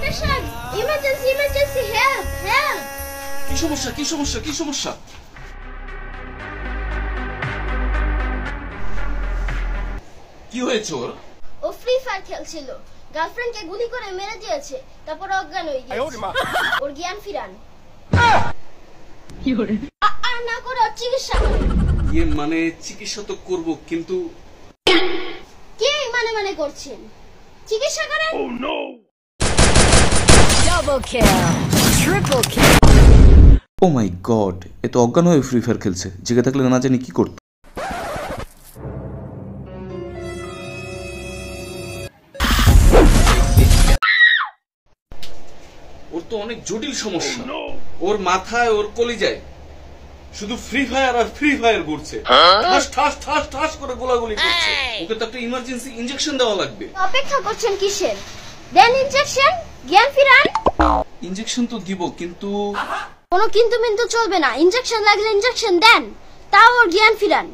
Doctor সাহেব, emergency emergency, help help. কি সমস্যা কি সমস্যা কি সমস্যা? কি হয়েছে ওর? ও ফ্রি ফায়ার খেলছিল, গার্লফ্রেন্ডকে গুলি করে মেরে দিয়েছে, তারপর অজ্ঞান হয়ে গেছে। ওর জ্ঞান ফিরান। আর না করে ওর চিকিৎসা করেন। মানে চিকিৎসা তো করব, কিন্তু কি মানে করছেন? চিকিৎসা করেন। Double kill, triple kill. ও মাই গড, এ তো অজ্ঞান হয়ে ফ্রি ফায়ার খেলছে। জেগে থাকলে না জানি কি করত। ওর তো অনেক জটিল সমস্যা। ওর মাথায়, ওর কলিজায় শুধু ফ্রি ফায়ার আর ফ্রি ফায়ার ঘুরছে। ঠাস ঠাস ঠাস ঠাস করে গোলাগুলি করছে। ওকে তো একটা ইমার্জেন্সি ইনজেকশন দেওয়া লাগবে। অপেক্ষা করছেন কিসের? দেন ইনজেকশন, জ্ঞান ফিরান। ইনজেকশন তো দিব, কিন্তু কোনো কিন্তু মিন্তু চলবে না। ইনজেকশন লাগলে ইনজেকশন দেন, তাও ওর জ্ঞান ফিরান।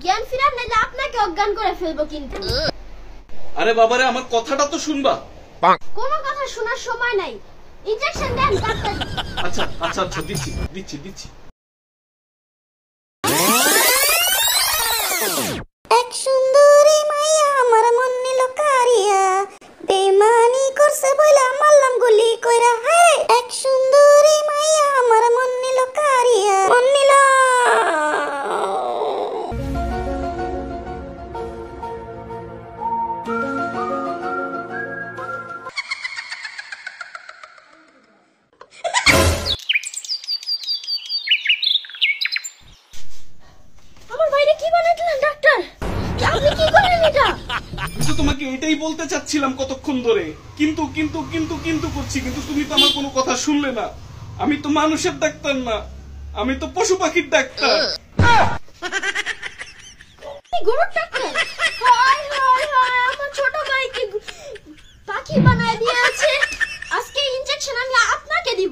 জ্ঞান ফিরান, নাহলে আপনাকে অজ্ঞান করে ফেলবো কিন্তু। আরে বাবারে, আমার কথাটা তো শুনবা। কোনো কথা শোনার সময় নাই, ইনজেকশন দেন তাড়াতাড়ি। আচ্ছা আচ্ছা আচ্ছা, দিচ্ছি দিচ্ছি দিচ্ছি। এক সুন্দরী মাইয়া আমার মন নিল কারিয়া, বেমানি করছে বইলা মারলাম গুলি কইরা। হায় এক সুন্দরী মাইয়া আমার মন নিল কারিয়া, মন নিল। আমার বাইরে কি বানাইলেন ডাক্তার? আপনি কি করলেন এটা? কিন্তু তোমাকে এটাই বলতে চাচ্ছিলাম কতক্ষণ ধরে, কিন্তু কিন্তু কিন্তু কিন্তু করছি, কিন্তু তুমি তো আমার কোনো কথা শুনলে না। আমি তো মানুষের ডাক্তার না, আমি তো পশু পাখির ডাক্তার। আপনি গরুর ডাক্তার? হায় হায় হায়, আমার ছোট ভাইকে পাখি বানায় দিয়েছে। আজকে ইনজেকশন আমি আপনাকে দিব।